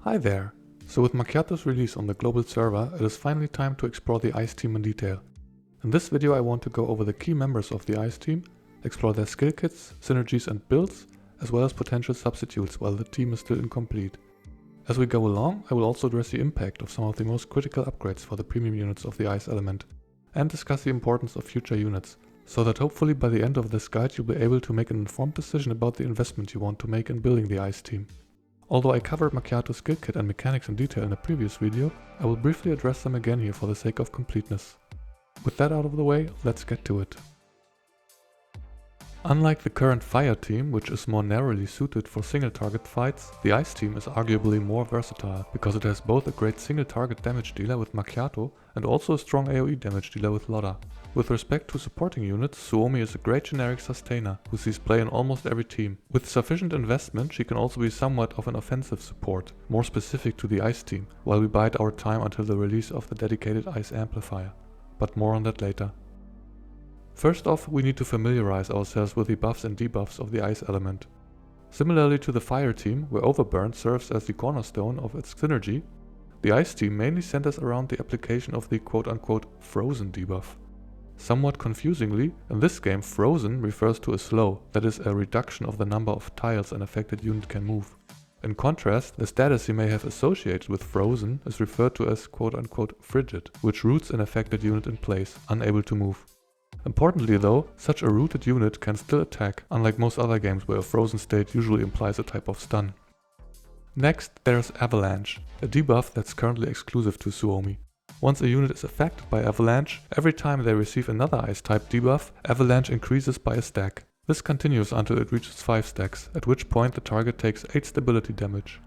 Hi there! So with Makiatto's release on the global server, it is finally time to explore the ICE team in detail. In this video I want to go over the key members of the ICE team, explore their skill kits, synergies and builds, as well as potential substitutes while the team is still incomplete. As we go along, I will also address the impact of some of the most critical upgrades for the premium units of the ICE element, and discuss the importance of future units, so that hopefully by the end of this guide you'll be able to make an informed decision about the investment you want to make in building the ICE team. Although I covered Makiatto's skill kit and mechanics in detail in a previous video, I will briefly address them again here for the sake of completeness. With that out of the way, let's get to it. Unlike the current Fire team, which is more narrowly suited for single target fights, the ICE team is arguably more versatile, because it has both a great single target damage dealer with Makiatto and also a strong AoE damage dealer with Lotta. With respect to supporting units, Suomi is a great generic sustainer, who sees play in almost every team. With sufficient investment, she can also be somewhat of an offensive support, more specific to the ICE team, while we bide our time until the release of the dedicated ICE amplifier. But more on that later. First off, we need to familiarize ourselves with the buffs and debuffs of the ICE element. Similarly to the Fire team, where Overburn serves as the cornerstone of its synergy, the ICE team mainly centers around the application of the quote-unquote frozen debuff. Somewhat confusingly, in this game frozen refers to a slow, that is a reduction of the number of tiles an affected unit can move. In contrast, the status you may have associated with frozen is referred to as quote-unquote frigid, which roots an affected unit in place, unable to move. Importantly though, such a rooted unit can still attack, unlike most other games where a frozen state usually implies a type of stun. Next, there's Avalanche, a debuff that's currently exclusive to Suomi. Once a unit is affected by Avalanche, every time they receive another Ice-type debuff, Avalanche increases by a stack. This continues until it reaches 5 stacks, at which point the target takes 8 stability damage.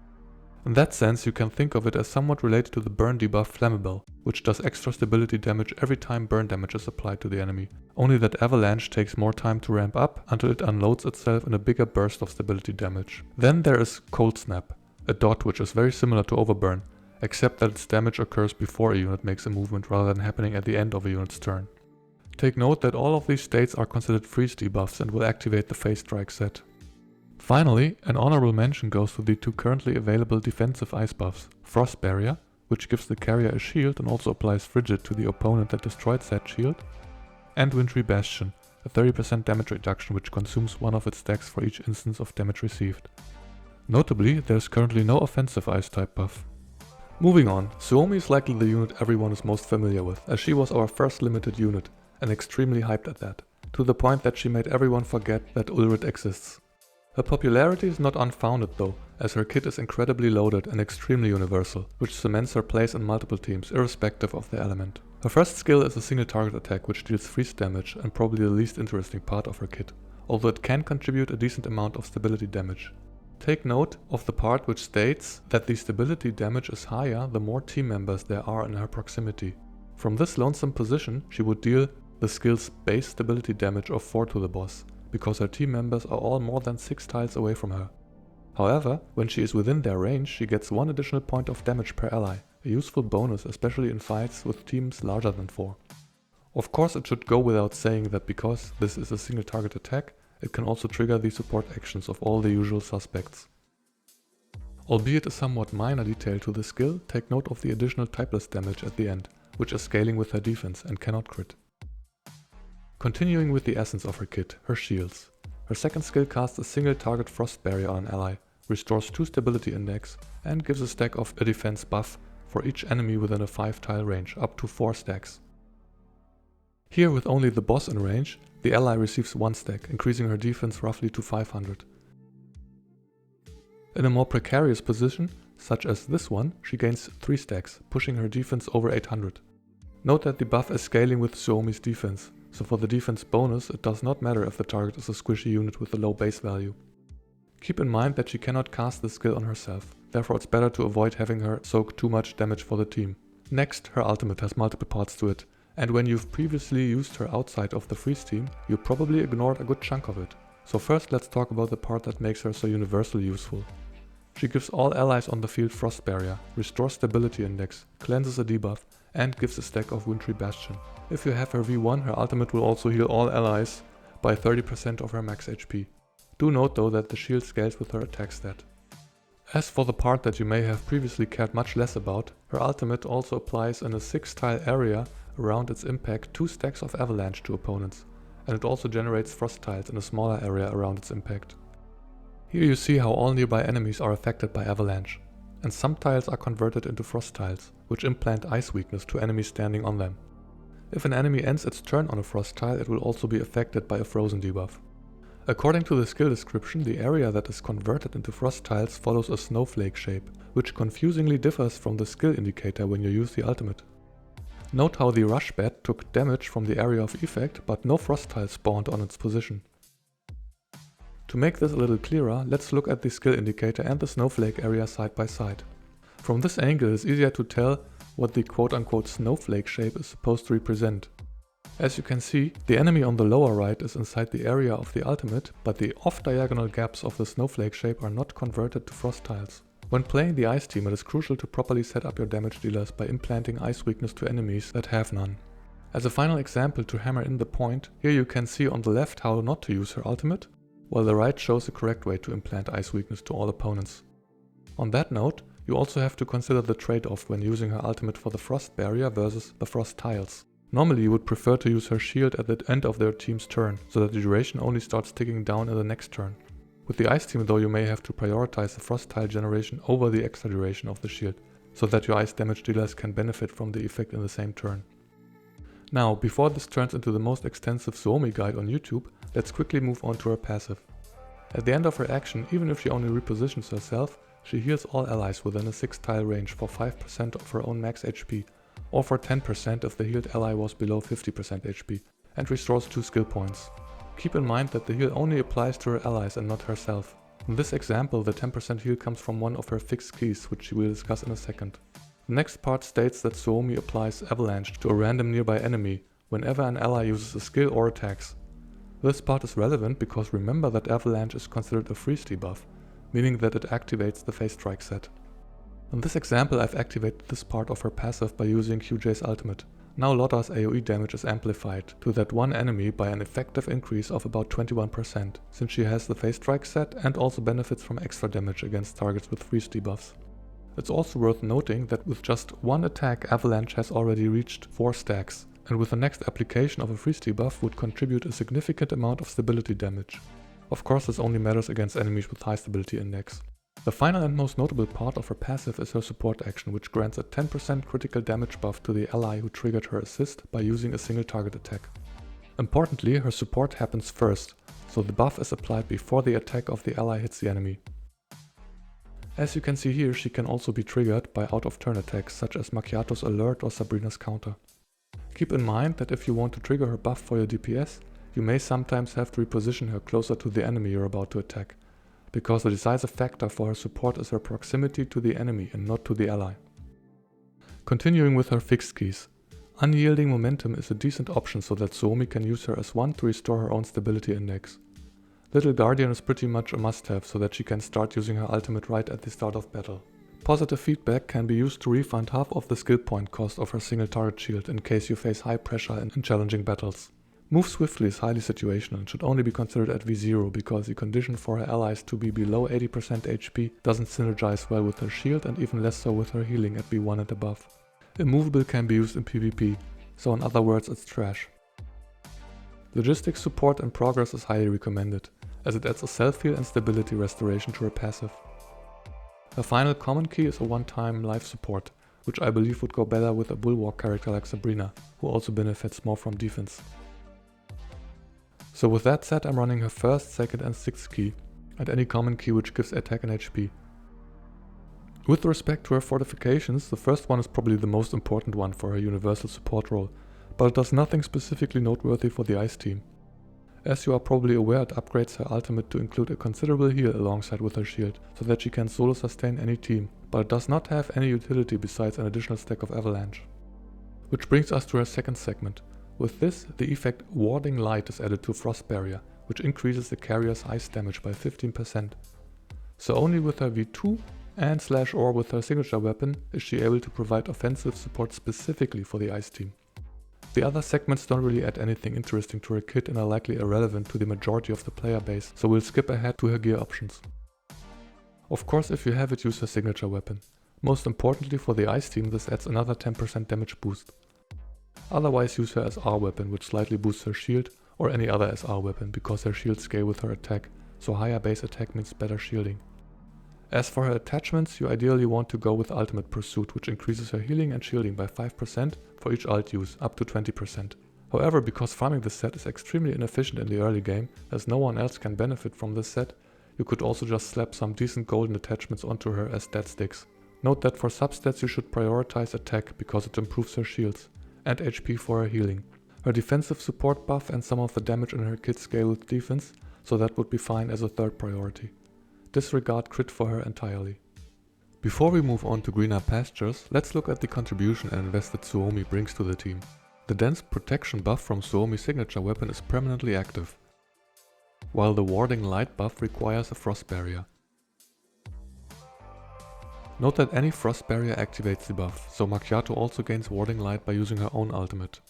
In that sense, you can think of it as somewhat related to the burn debuff Flammable, which does extra stability damage every time burn damage is applied to the enemy. Only that Avalanche takes more time to ramp up until it unloads itself in a bigger burst of stability damage. Then there is Cold Snap, a dot which is very similar to Overburn, except that its damage occurs before a unit makes a movement rather than happening at the end of a unit's turn. Take note that all of these states are considered freeze debuffs and will activate the phase strike set. Finally, an honorable mention goes to the two currently available defensive ice buffs, Frost Barrier, which gives the carrier a shield and also applies Frigid to the opponent that destroyed said shield, and Wintry Bastion, a 30% damage reduction which consumes one of its stacks for each instance of damage received. Notably, there is currently no offensive ice type buff. Moving on, Suomi is likely the unit everyone is most familiar with, as she was our first limited unit, and extremely hyped at that, to the point that she made everyone forget that Ulrid exists. Her popularity is not unfounded though, as her kit is incredibly loaded and extremely universal, which cements her place in multiple teams irrespective of the element. Her first skill is a single target attack which deals freeze damage and probably the least interesting part of her kit, although it can contribute a decent amount of stability damage. Take note of the part which states that the stability damage is higher the more team members there are in her proximity. From this lonesome position she would deal the skill's base stability damage of 4 to the boss, because her team members are all more than 6 tiles away from her. However, when she is within their range she gets 1 additional point of damage per ally, a useful bonus especially in fights with teams larger than 4. Of course it should go without saying that because this is a single target attack, it can also trigger the support actions of all the usual suspects. Albeit a somewhat minor detail to the skill, take note of the additional typeless damage at the end, which is scaling with her defense and cannot crit. Continuing with the essence of her kit, her shields. Her second skill casts a single target frost barrier on an ally, restores 2 stability index, and gives a stack of a defense buff for each enemy within a 5 tile range, up to 4 stacks. Here with only the boss in range, the ally receives 1 stack, increasing her defense roughly to 500. In a more precarious position, such as this one, she gains 3 stacks, pushing her defense over 800. Note that the buff is scaling with Suomi's defense, so for the defense bonus it does not matter if the target is a squishy unit with a low base value. Keep in mind that she cannot cast this skill on herself, therefore it's better to avoid having her soak too much damage for the team. Next, her ultimate has multiple parts to it, and when you've previously used her outside of the freeze team, you probably ignored a good chunk of it. So first let's talk about the part that makes her so universally useful. She gives all allies on the field Frost Barrier, restores stability index, cleanses a debuff, and gives a stack of Wintry Bastion. If you have her V1, her ultimate will also heal all allies by 30% of her max HP. Do note though that the shield scales with her attack stat. As for the part that you may have previously cared much less about, her ultimate also applies in a 6-tile area around its impact 2 stacks of avalanche to opponents, and it also generates frost tiles in a smaller area around its impact. Here you see how all nearby enemies are affected by avalanche, and some tiles are converted into frost tiles, which implant ice weakness to enemies standing on them. If an enemy ends its turn on a frost tile, it will also be affected by a frozen debuff. According to the skill description, the area that is converted into frost tiles follows a snowflake shape, which confusingly differs from the skill indicator when you use the ultimate. Note how the rush bat took damage from the area of effect, but no frost tile spawned on its position. To make this a little clearer, let's look at the skill indicator and the snowflake area side by side. From this angle it is easier to tell what the quote-unquote snowflake shape is supposed to represent. As you can see, the enemy on the lower right is inside the area of the ultimate, but the off-diagonal gaps of the snowflake shape are not converted to frost tiles. When playing the ice team, it is crucial to properly set up your damage dealers by implanting ice weakness to enemies that have none. As a final example to hammer in the point, here you can see on the left how not to use her ultimate, while the right shows the correct way to implant ice weakness to all opponents. On that note, you also have to consider the trade-off when using her ultimate for the frost barrier versus the frost tiles. Normally you would prefer to use her shield at the end of their team's turn, so that the duration only starts ticking down in the next turn. With the ice team though, you may have to prioritize the frost tile generation over the extra duration of the shield, so that your ice damage dealers can benefit from the effect in the same turn. Now, before this turns into the most extensive Suomi guide on YouTube, let's quickly move on to her passive. At the end of her action, even if she only repositions herself, she heals all allies within a 6-tile range for 5% of her own max HP, or for 10% if the healed ally was below 50% HP, and restores 2 skill points. Keep in mind that the heal only applies to her allies and not herself. In this example, the 10% heal comes from one of her fixed keys, which she will discuss in a second. The next part states that Suomi applies avalanche to a random nearby enemy whenever an ally uses a skill or attacks. This part is relevant because remember that avalanche is considered a freeze debuff, meaning that it activates the phase strike set. In this example I've activated this part of her passive by using QJ's ultimate. Now Lotta's AoE damage is amplified to that one enemy by an effective increase of about 21%, since she has the phase strike set and also benefits from extra damage against targets with freeze debuffs. It's also worth noting that with just one attack avalanche has already reached 4 stacks, and with the next application of a freeze debuff would contribute a significant amount of stability damage. Of course this only matters against enemies with high stability index. The final and most notable part of her passive is her support action, which grants a 10% critical damage buff to the ally who triggered her assist by using a single target attack. Importantly, her support happens first, so the buff is applied before the attack of the ally hits the enemy. As you can see here, she can also be triggered by out-of-turn attacks such as Makiatto's alert or Sabrina's counter. Keep in mind that if you want to trigger her buff for your DPS, you may sometimes have to reposition her closer to the enemy you're about to attack, because the decisive factor for her support is her proximity to the enemy and not to the ally. Continuing with her fixed keys. Unyielding momentum is a decent option so that Suomi can use her as one to restore her own stability index. Little Guardian is pretty much a must-have so that she can start using her ultimate right at the start of battle. Positive feedback can be used to refund half of the skill point cost of her single target shield in case you face high pressure in challenging battles. Move swiftly is highly situational and should only be considered at V0 because the condition for her allies to be below 80% HP doesn't synergize well with her shield and even less so with her healing at V1 and above. Immovable can be used in PvP, so in other words it's trash. Logistics support and progress is highly recommended, as it adds a self-heal and stability restoration to her passive. Her final common key is a one-time life support, which I believe would go better with a bulwark character like Sabrina, who also benefits more from defense. So with that said, I'm running her first, second and sixth key, and any common key which gives attack and HP. With respect to her fortifications, the first one is probably the most important one for her universal support role, but it does nothing specifically noteworthy for the ice team. As you are probably aware, it upgrades her ultimate to include a considerable heal alongside with her shield, so that she can solo sustain any team, but it does not have any utility besides an additional stack of avalanche. Which brings us to her second segment. With this, the effect Warding Light is added to Frost Barrier, which increases the carrier's ice damage by 15%. So only with her V2 and /or with her signature weapon is she able to provide offensive support specifically for the ice team. The other segments don't really add anything interesting to her kit and are likely irrelevant to the majority of the player base, so we'll skip ahead to her gear options. Of course, if you have it, use her signature weapon. Most importantly for the Ice team, this adds another 10% damage boost. Otherwise use her SR weapon, which slightly boosts her shield, or any other SR weapon, because her shields scale with her attack, so higher base attack means better shielding. As for her attachments, you ideally want to go with Ultimate Pursuit, which increases her healing and shielding by 5% for each ult use, up to 20%. However, because farming this set is extremely inefficient in the early game, as no one else can benefit from this set, you could also just slap some decent golden attachments onto her as stat sticks. Note that for substats you should prioritize attack because it improves her shields, and HP for her healing. Her defensive support buff and some of the damage in her kit scale with defense, so that would be fine as a third priority. Disregard crit for her entirely. Before we move on to greener pastures, let's look at the contribution and invest that Suomi brings to the team. The dense protection buff from Suomi's signature weapon is permanently active, while the warding light buff requires a frost barrier. Note that any frost barrier activates the buff, so Makiatto also gains warding light by using her own ultimate.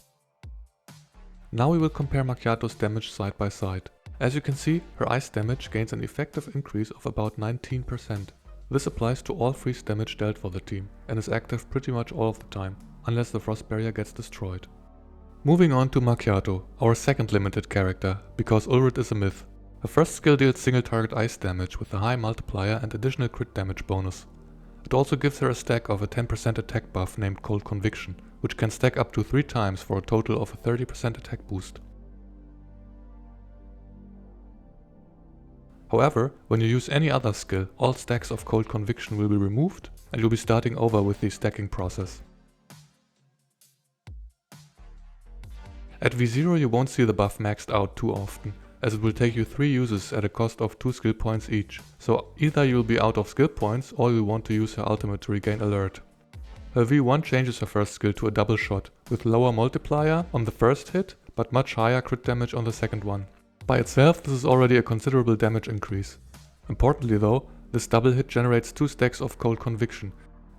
Now we will compare Makiatto's damage side by side. As you can see, her ice damage gains an effective increase of about 19%. This applies to all freeze damage dealt for the team, and is active pretty much all of the time, unless the frost barrier gets destroyed. Moving on to Makiatto, our second limited character, because Ulrid is a myth. Her first skill deals single target ice damage with a high multiplier and additional crit damage bonus. It also gives her a stack of a 10% attack buff named Cold Conviction, which can stack up to 3 times for a total of a 30% attack boost. However, when you use any other skill, all stacks of Cold Conviction will be removed and you'll be starting over with the stacking process. At V0 you won't see the buff maxed out too often, as it will take you 3 uses at a cost of 2 skill points each, so either you'll be out of skill points or you'll want to use her ultimate to regain alert. Her V1 changes her first skill to a double shot, with lower multiplier on the first hit, but much higher crit damage on the second one. By itself this is already a considerable damage increase. Importantly though, this double hit generates 2 stacks of Cold Conviction,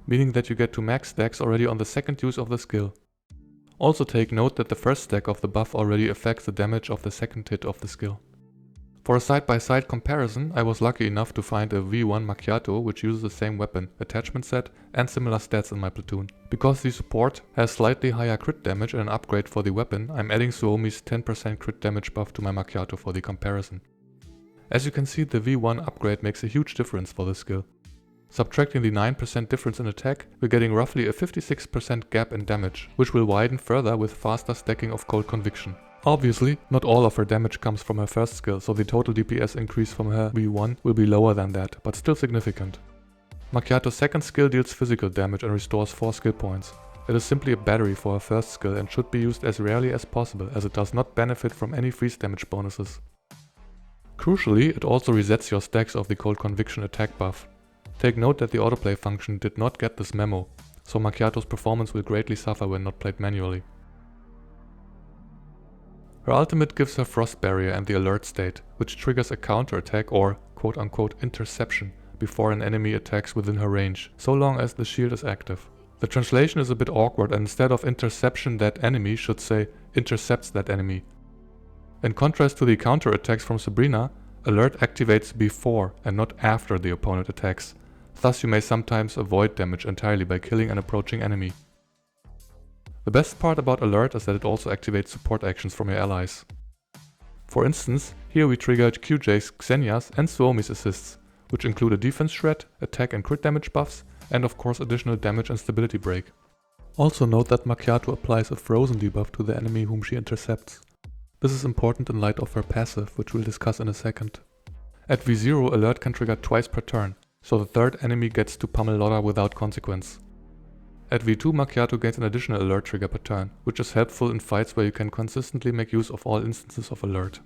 meaning that you get to max stacks already on the second use of the skill. Also take note that the first stack of the buff already affects the damage of the second hit of the skill. For a side-by-side comparison, I was lucky enough to find a V1 Makiatto which uses the same weapon, attachment set and similar stats in my platoon. Because the support has slightly higher crit damage and an upgrade for the weapon, I'm adding Suomi's 10% crit damage buff to my Makiatto for the comparison. As you can see, the V1 upgrade makes a huge difference for this skill. Subtracting the 9% difference in attack, we're getting roughly a 56% gap in damage, which will widen further with faster stacking of Cold Conviction. Obviously, not all of her damage comes from her first skill, so the total DPS increase from her V1 will be lower than that, but still significant. Makiatto's second skill deals physical damage and restores 4 skill points. It is simply a battery for her first skill and should be used as rarely as possible, as it does not benefit from any freeze damage bonuses. Crucially, it also resets your stacks of the Cold Conviction attack buff. Take note that the autoplay function did not get this memo, so Makiatto's performance will greatly suffer when not played manually. Her ultimate gives her Frost Barrier and the Alert state, which triggers a counter attack or quote-unquote interception before an enemy attacks within her range, so long as the shield is active. The translation is a bit awkward, and instead of interception that enemy should say intercepts that enemy. In contrast to the counter attacks from Sabrina, Alert activates before and not after the opponent attacks. Thus you may sometimes avoid damage entirely by killing an approaching enemy. The best part about Alert is that it also activates support actions from your allies. For instance, here we triggered QJ's, Xenia's and Suomi's assists, which include a defense shred, attack and crit damage buffs, and of course additional damage and stability break. Also note that Makiatto applies a frozen debuff to the enemy whom she intercepts. This is important in light of her passive, which we'll discuss in a second. At V0, Alert can trigger twice per turn, so the third enemy gets to pummel Lotta without consequence. At V2, Makiatto gains an additional Alert trigger per turn, which is helpful in fights where you can consistently make use of all instances of Alert.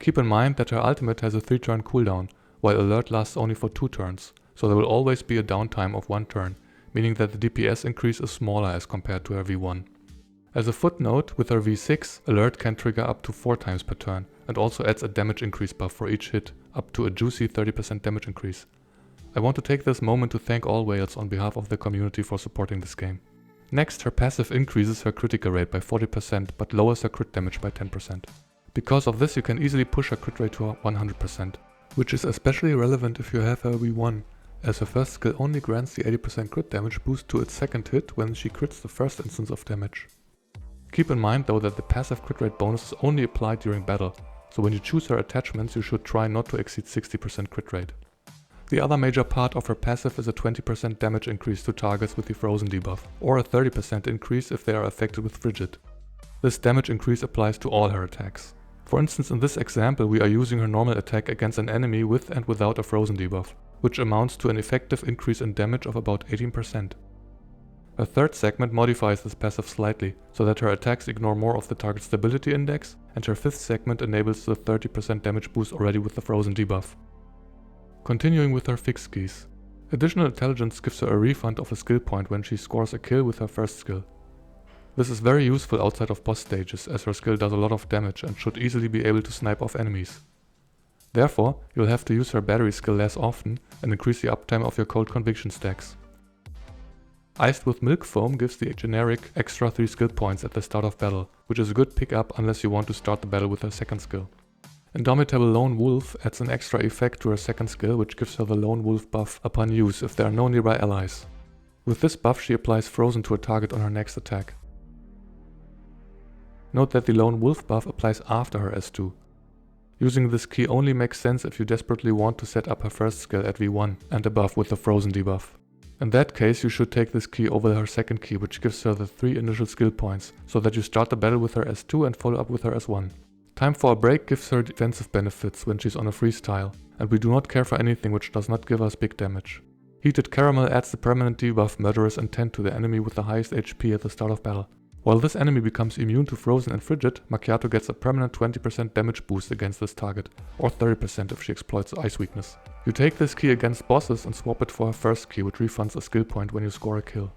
Keep in mind that her ultimate has a 3-turn cooldown, while Alert lasts only for 2 turns, so there will always be a downtime of 1 turn, meaning that the DPS increase is smaller as compared to her V1. As a footnote, with her V6, Alert can trigger up to 4 times per turn, and also adds a damage increase buff for each hit, up to a juicy 30% damage increase. I want to take this moment to thank all whales on behalf of the community for supporting this game. Next, her passive increases her critical rate by 40% but lowers her crit damage by 10%. Because of this you can easily push her crit rate to 100%, which is especially relevant if you have her V1, as her first skill only grants the 80% crit damage boost to its second hit when she crits the first instance of damage. Keep in mind though that the passive crit rate bonus is only applied during battle, so when you choose her attachments you should try not to exceed 60% crit rate. The other major part of her passive is a 20% damage increase to targets with the Frozen debuff, or a 30% increase if they are affected with Frigid. This damage increase applies to all her attacks. For instance, in this example we are using her normal attack against an enemy with and without a Frozen debuff, which amounts to an effective increase in damage of about 18%. Her third segment modifies this passive slightly, so that her attacks ignore more of the target stability index, and her fifth segment enables the 30% damage boost already with the Frozen debuff. Continuing with her fixed keys. Additional intelligence gives her a refund of a skill point when she scores a kill with her first skill. This is very useful outside of boss stages, as her skill does a lot of damage and should easily be able to snipe off enemies. Therefore, you'll have to use her battery skill less often and increase the uptime of your cold conviction stacks. Iced with Milk Foam gives the generic extra 3 skill points at the start of battle, which is a good pickup unless you want to start the battle with her second skill. Indomitable Lone Wolf adds an extra effect to her second skill, which gives her the Lone Wolf buff upon use if there are no nearby allies. With this buff she applies Frozen to a target on her next attack. Note that the Lone Wolf buff applies after her S2. Using this key only makes sense if you desperately want to set up her first skill at V1 and above with the Frozen debuff. In that case you should take this key over her second key, which gives her the 3 initial skill points, so that you start the battle with her S2 and follow up with her S1. Time for a break gives her defensive benefits when she's on a freestyle, and we do not care for anything which does not give us big damage. Heated Caramel adds the permanent debuff Murderous Intent to the enemy with the highest HP at the start of battle. While this enemy becomes immune to Frozen and Frigid, Makiatto gets a permanent 20% damage boost against this target, or 30% if she exploits Ice weakness. You take this key against bosses and swap it for her first key, which refunds a skill point when you score a kill.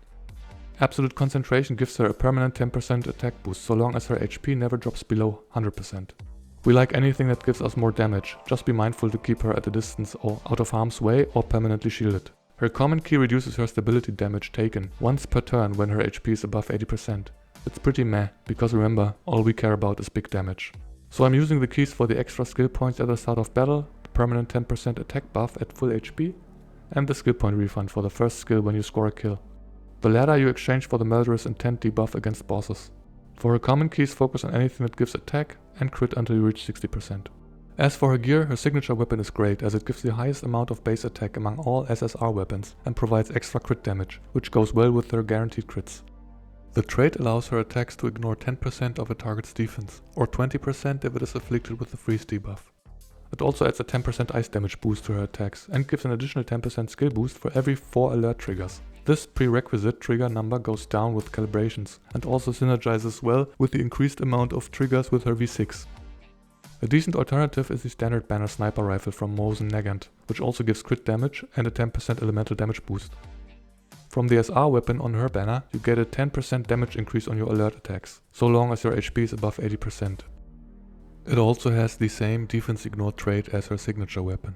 Absolute Concentration gives her a permanent 10% attack boost so long as her HP never drops below 100%. We like anything that gives us more damage, just be mindful to keep her at a distance or out of harm's way or permanently shielded. Her common key reduces her stability damage taken once per turn when her HP is above 80%. It's pretty meh, because remember, all we care about is big damage. So I'm using the keys for the extra skill points at the start of battle, the permanent 10% attack buff at full HP, and the skill point refund for the first skill when you score a kill. The latter you exchange for the Murderous Intent debuff against bosses. For her common keys focus on anything that gives attack and crit until you reach 60%. As for her gear, her signature weapon is great as it gives the highest amount of base attack among all SSR weapons and provides extra crit damage, which goes well with her guaranteed crits. The trait allows her attacks to ignore 10% of a target's defense, or 20% if it is afflicted with the freeze debuff. It also adds a 10% ice damage boost to her attacks and gives an additional 10% skill boost for every 4 alert triggers. This prerequisite trigger number goes down with calibrations and also synergizes well with the increased amount of triggers with her V6. A decent alternative is the standard banner sniper rifle from Mosin Nagant, which also gives crit damage and a 10% elemental damage boost. From the SR weapon on her banner, you get a 10% damage increase on your alert attacks, so long as your HP is above 80%. It also has the same defense ignore trait as her signature weapon.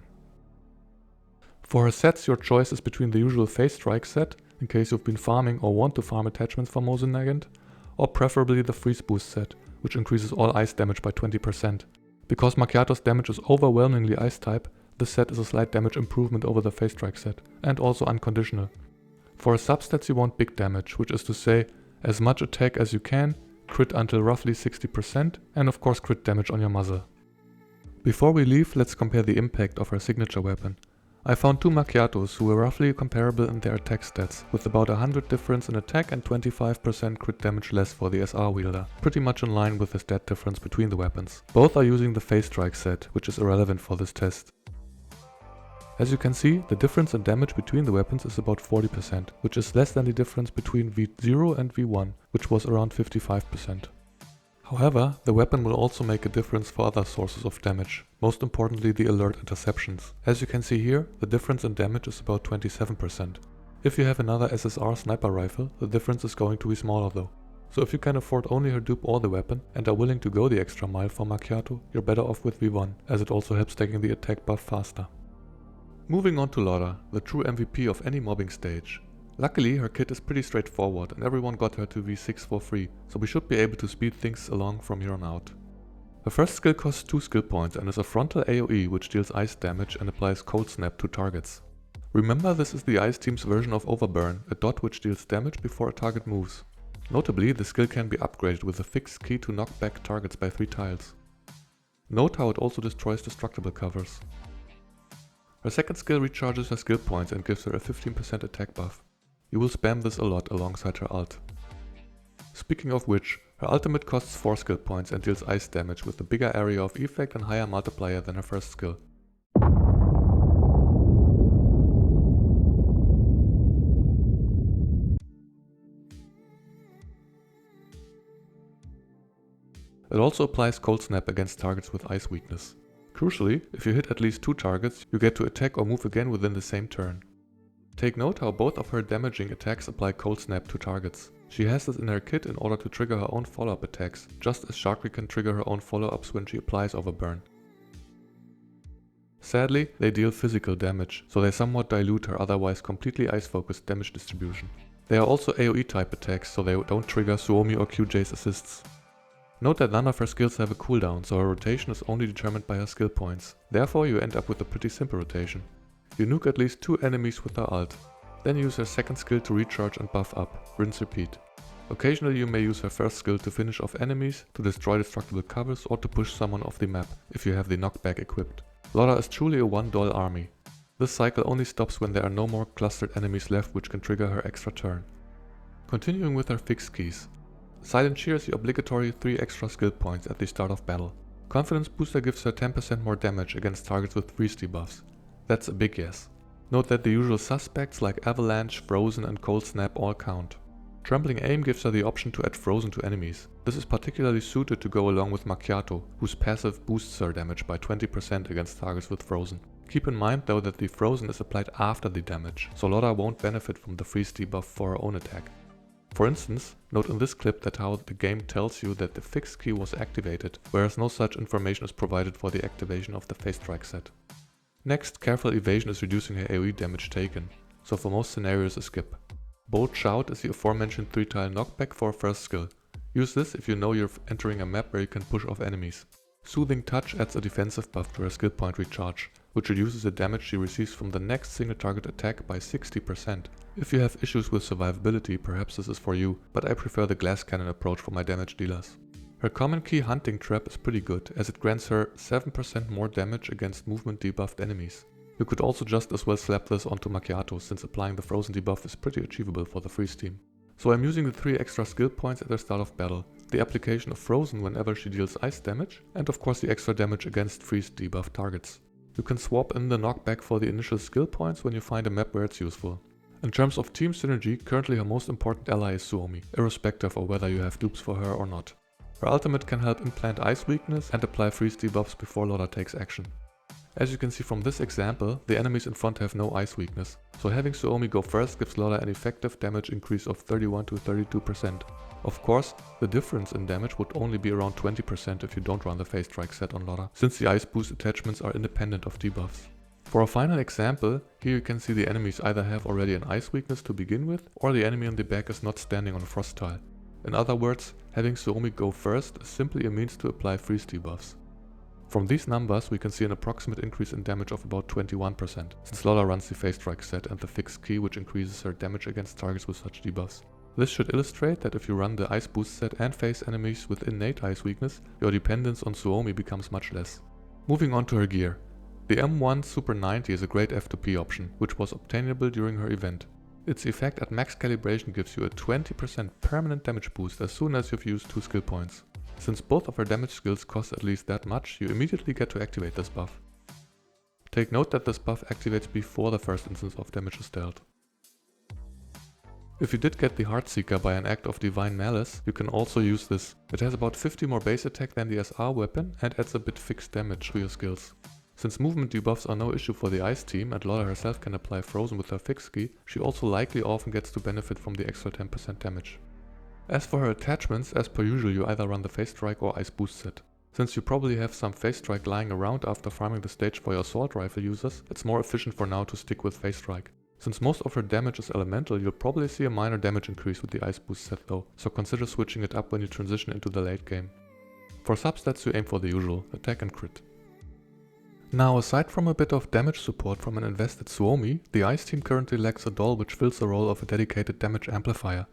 For her sets, your choice is between the usual Phase Strike set, in case you've been farming or want to farm attachments for Mosin Nagant, or preferably the Freeze Boost set, which increases all ice damage by 20%. Because Makiatto's damage is overwhelmingly ice type, this set is a slight damage improvement over the Phase Strike set, and also unconditional. For her substats you want big damage, which is to say, as much attack as you can, crit until roughly 60%, and of course crit damage on your muzzle. Before we leave, let's compare the impact of her signature weapon. I found 2 Makiattos who were roughly comparable in their attack stats, with about 100 difference in attack and 25% crit damage less for the SR wielder, pretty much in line with the stat difference between the weapons. Both are using the Phase Strike set, which is irrelevant for this test. As you can see, the difference in damage between the weapons is about 40%, which is less than the difference between V0 and V1, which was around 55%. However, the weapon will also make a difference for other sources of damage, most importantly the alert interceptions. As you can see here, the difference in damage is about 27%. If you have another SSR sniper rifle, the difference is going to be smaller though. So if you can afford only her dupe or the weapon, and are willing to go the extra mile for Makiatto, you're better off with V1, as it also helps taking the attack buff faster. Moving on to Lotta, the true MVP of any mobbing stage. Luckily, her kit is pretty straightforward and everyone got her to V6 for free, so we should be able to speed things along from here on out. Her first skill costs 2 skill points and is a frontal AoE which deals ice damage and applies Cold Snap to targets. Remember, this is the Ice team's version of Overburn, a dot which deals damage before a target moves. Notably, the skill can be upgraded with a fixed key to knock back targets by 3 tiles. Note how it also destroys destructible covers. Her second skill recharges her skill points and gives her a 15% attack buff. You will spam this a lot alongside her ult. Speaking of which, her ultimate costs 4 skill points and deals ice damage with a bigger area of effect and higher multiplier than her first skill. It also applies Cold Snap against targets with ice weakness. Crucially, if you hit at least 2 targets, you get to attack or move again within the same turn. Take note how both of her damaging attacks apply Cold Snap to targets. She has this in her kit in order to trigger her own follow-up attacks, just as Sharkry can trigger her own follow-ups when she applies Overburn. Sadly, they deal physical damage, so they somewhat dilute her otherwise completely ice-focused damage distribution. They are also AoE type attacks, so they don't trigger Suomi or QJ's assists. Note that none of her skills have a cooldown, so her rotation is only determined by her skill points. Therefore, you end up with a pretty simple rotation. You nuke at least 2 enemies with her ult. Then use her second skill to recharge and buff up. Rinse repeat. Occasionally you may use her first skill to finish off enemies, to destroy destructible covers or to push someone off the map, if you have the knockback equipped. Lotta is truly a one-doll army. This cycle only stops when there are no more clustered enemies left which can trigger her extra turn. Continuing with her fixed keys. Silent Cheer is the obligatory 3 extra skill points at the start of battle. Confidence Booster gives her 10% more damage against targets with freeze debuffs. That's a big yes. Note that the usual suspects like Avalanche, Frozen and Cold Snap all count. Trembling Aim gives her the option to add Frozen to enemies. This is particularly suited to go along with Makiatto, whose passive boosts her damage by 20% against targets with Frozen. Keep in mind though that the Frozen is applied after the damage, so Lotta won't benefit from the freeze debuff for her own attack. For instance, note in this clip that how the game tells you that the fixed key was activated, whereas no such information is provided for the activation of the Phase Strike set. Next, Careful Evasion is reducing her AoE damage taken, so for most scenarios a skip. Bold Shout is the aforementioned 3-tile knockback for first skill. Use this if you know you're entering a map where you can push off enemies. Soothing Touch adds a defensive buff to her skill point recharge, which reduces the damage she receives from the next single target attack by 60%. If you have issues with survivability, perhaps this is for you, but I prefer the glass cannon approach for my damage dealers. Her common key Hunting Trap is pretty good, as it grants her 7% more damage against movement debuffed enemies. You could also just as well slap this onto Makiatto, since applying the Frozen debuff is pretty achievable for the freeze team. So I'm using the 3 extra skill points at the start of battle, the application of Frozen whenever she deals ice damage, and of course the extra damage against freeze debuffed targets. You can swap in the knockback for the initial skill points when you find a map where it's useful. In terms of team synergy, currently her most important ally is Suomi, irrespective of whether you have dupes for her or not. Her ultimate can help implant ice weakness and apply freeze debuffs before Lotta takes action. As you can see from this example, the enemies in front have no ice weakness, so having Suomi go first gives Lotta an effective damage increase of 31 to 32%. Of course, the difference in damage would only be around 20% if you don't run the Phase Strike set on Lotta, since the ice boost attachments are independent of debuffs. For a final example, here you can see the enemies either have already an ice weakness to begin with, or the enemy in the back is not standing on a frost tile. In other words, having Suomi go first is simply a means to apply freeze debuffs. From these numbers we can see an approximate increase in damage of about 21%, since Lotta runs the Phase Strike set and the fixed key which increases her damage against targets with such debuffs. This should illustrate that if you run the ice boost set and face enemies with innate ice weakness, your dependence on Suomi becomes much less. Moving on to her gear. The M1 Super 90 is a great F2P option, which was obtainable during her event. Its effect at max calibration gives you a 20% permanent damage boost as soon as you've used 2 skill points. Since both of her damage skills cost at least that much, you immediately get to activate this buff. Take note that this buff activates before the first instance of damage is dealt. If you did get the Heartseeker by an act of Divine Malice, you can also use this. It has about 50 more base attack than the SR weapon and adds a bit fixed damage to your skills. Since movement debuffs are no issue for the Ice team and Lotta herself can apply Frozen with her fixed key, she also likely often gets to benefit from the extra 10% damage. As for her attachments, as per usual you either run the Phase Strike or Ice Boost set. Since you probably have some Phase Strike lying around after farming the stage for your Assault Rifle users, it's more efficient for now to stick with Phase Strike. Since most of her damage is elemental, you'll probably see a minor damage increase with the Ice Boost set though, so consider switching it up when you transition into the late game. For substats you aim for the usual, attack and crit. Now, aside from a bit of damage support from an invested Suomi, the Ice team currently lacks a doll which fills the role of a dedicated damage amplifier.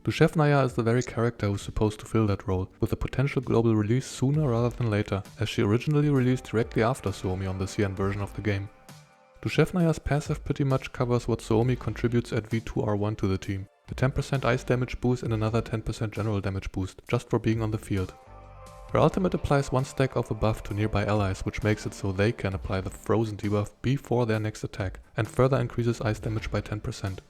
Dushevnaya is the very character who's supposed to fill that role, with a potential global release sooner rather than later, as she originally released directly after Suomi on the CN version of the game. Dushevnaya's passive pretty much covers what Suomi contributes at V2R1 to the team, a 10% ice damage boost and another 10% general damage boost, just for being on the field. Her ultimate applies one stack of a buff to nearby allies, which makes it so they can apply the frozen debuff before their next attack, and further increases ice damage by 10%.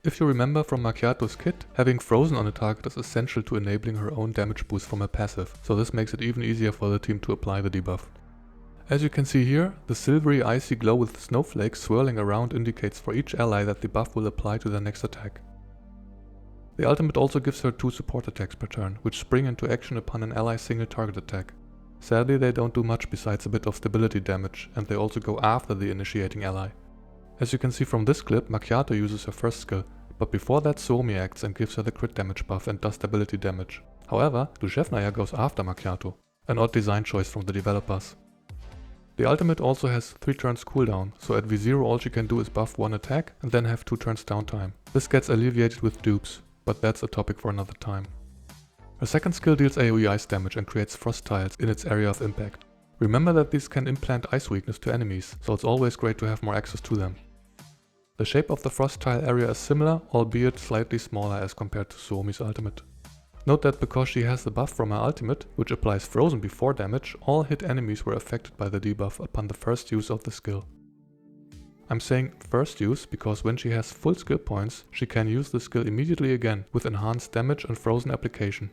If you remember from Makiatto's kit, having frozen on a target is essential to enabling her own damage boost from her passive, so this makes it even easier for the team to apply the debuff. As you can see here, the silvery icy glow with snowflakes swirling around indicates for each ally that the buff will apply to their next attack. The ultimate also gives her 2 support attacks per turn, which spring into action upon an ally's single target attack. Sadly, they don't do much besides a bit of stability damage, and they also go after the initiating ally. As you can see from this clip, Makiatto uses her first skill, but before that Suomi acts and gives her the crit damage buff and does stability damage. However, Dushevnaya goes after Makiatto, an odd design choice from the developers. The ultimate also has 3 turns cooldown, so at V0 all she can do is buff 1 attack and then have 2 turns downtime. This gets alleviated with dupes, but that's a topic for another time. Her second skill deals AoE ice damage and creates frost tiles in its area of impact. Remember that these can implant ice weakness to enemies, so it's always great to have more access to them. The shape of the frost tile area is similar, albeit slightly smaller as compared to Suomi's ultimate. Note that because she has the buff from her ultimate, which applies frozen before damage, all hit enemies were affected by the debuff upon the first use of the skill. I'm saying first use because when she has full skill points, she can use the skill immediately again with enhanced damage and frozen application.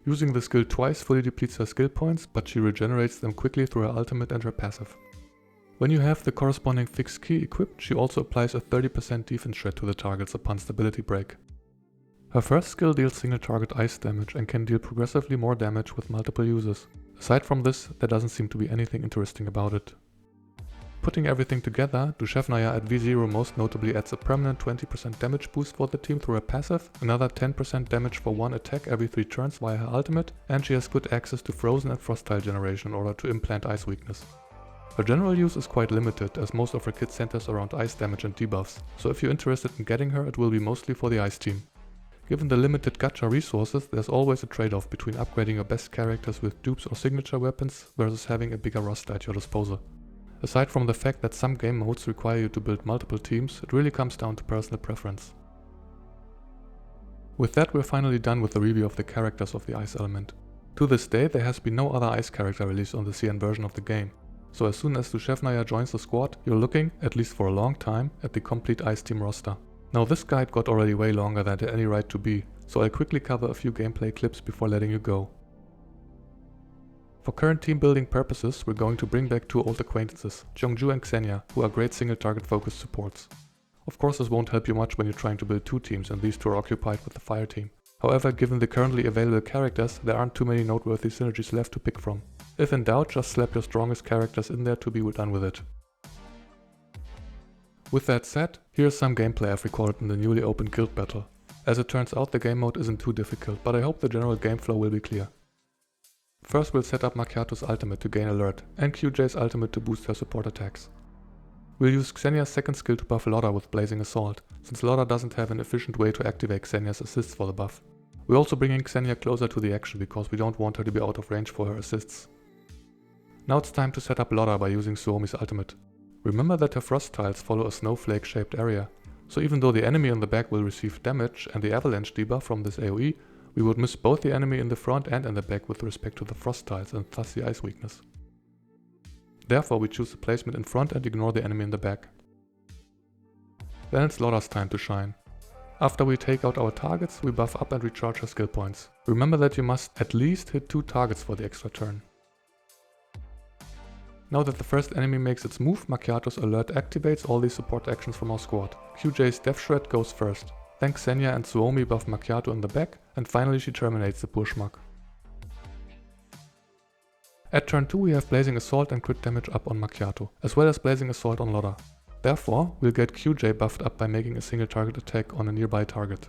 Using the skill twice fully depletes her skill points, but she regenerates them quickly through her ultimate and her passive. When you have the corresponding fixed key equipped, she also applies a 30% defense shred to the targets upon stability break. Her first skill deals single target ice damage and can deal progressively more damage with multiple uses. Aside from this, there doesn't seem to be anything interesting about it. Putting everything together, Dushevnaya at V0 most notably adds a permanent 20% damage boost for the team through her passive, another 10% damage for 1 attack every 3 turns via her ultimate, and she has good access to frozen and frost tile generation in order to implant ice weakness. Her general use is quite limited, as most of her kit centers around ice damage and debuffs, so if you're interested in getting her, it will be mostly for the ice team. Given the limited gacha resources, there's always a trade-off between upgrading your best characters with dupes or signature weapons versus having a bigger roster at your disposal. Aside from the fact that some game modes require you to build multiple teams, it really comes down to personal preference. With that, we're finally done with the review of the characters of the ice element. To this day, there has been no other ice character released on the CN version of the game, so as soon as Dushevnaya joins the squad, you're looking, at least for a long time, at the complete ice team roster. Now this guide got already way longer than it had any right to be, so I'll quickly cover a few gameplay clips before letting you go. For current team building purposes, we're going to bring back 2 old acquaintances, Jeongju and Xenia, who are great single target focused supports. Of course this won't help you much when you're trying to build 2 teams and these 2 are occupied with the fire team. However, given the currently available characters, there aren't too many noteworthy synergies left to pick from. If in doubt, just slap your strongest characters in there to be done with it. With that said, here's some gameplay I've recorded in the newly opened guild battle. As it turns out, the game mode isn't too difficult, but I hope the general game flow will be clear. First we'll set up Makiatto's ultimate to gain alert, and QJ's ultimate to boost her support attacks. We'll use Xenia's second skill to buff Lotta with Blazing Assault, since Lotta doesn't have an efficient way to activate Xenia's assists for the buff. We're also bringing Xenia closer to the action because we don't want her to be out of range for her assists. Now it's time to set up Lotta by using Suomi's ultimate. Remember that her frost tiles follow a snowflake shaped area, so even though the enemy in the back will receive damage and the avalanche debuff from this AoE, we would miss both the enemy in the front and in the back with respect to the frost tiles and thus the ice weakness. Therefore we choose the placement in front and ignore the enemy in the back. Then it's Lotta's time to shine. After we take out our targets, we buff up and recharge her skill points. Remember that you must at least hit 2 targets for the extra turn. Now that the first enemy makes its move, Makiatto's alert activates all these support actions from our squad. QJ's Death Shred goes first. Then Xenia and Suomi buff Makiatto in the back, and finally she terminates the pushmark. At turn 2 we have Blazing Assault and crit damage up on Makiatto, as well as Blazing Assault on Lotta. Therefore, we'll get QJ buffed up by making a single target attack on a nearby target.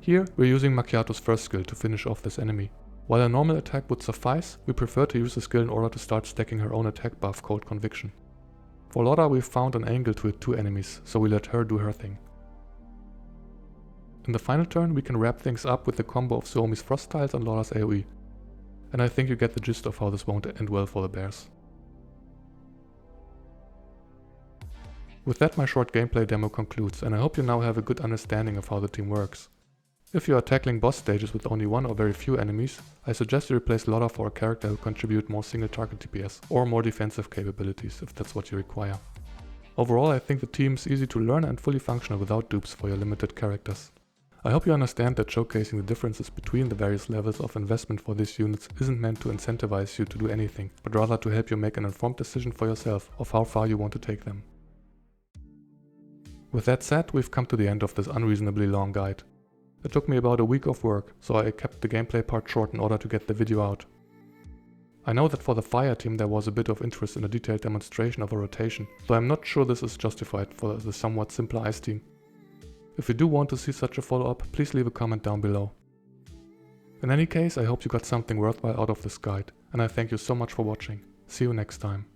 Here, we're using Makiatto's first skill to finish off this enemy. While a normal attack would suffice, we prefer to use the skill in order to start stacking her own attack buff called Conviction. For Lotta we found an angle to hit 2 enemies, so we let her do her thing. In the final turn we can wrap things up with the combo of Suomi's Frost Tiles and Lotta's AoE. And I think you get the gist of how this won't end well for the bears. With that my short gameplay demo concludes, and I hope you now have a good understanding of how the team works. If you are tackling boss stages with only 1 or very few enemies, I suggest you replace Lotta for a character who contribute more single target DPS or more defensive capabilities if that's what you require. Overall I think the team is easy to learn and fully functional without dupes for your limited characters. I hope you understand that showcasing the differences between the various levels of investment for these units isn't meant to incentivize you to do anything, but rather to help you make an informed decision for yourself of how far you want to take them. With that said, we've come to the end of this unreasonably long guide. It took me about a week of work, so I kept the gameplay part short in order to get the video out. I know that for the fire team there was a bit of interest in a detailed demonstration of a rotation, so I'm not sure this is justified for the somewhat simpler ice team. If you do want to see such a follow-up, please leave a comment down below. In any case, I hope you got something worthwhile out of this guide, and I thank you so much for watching. See you next time.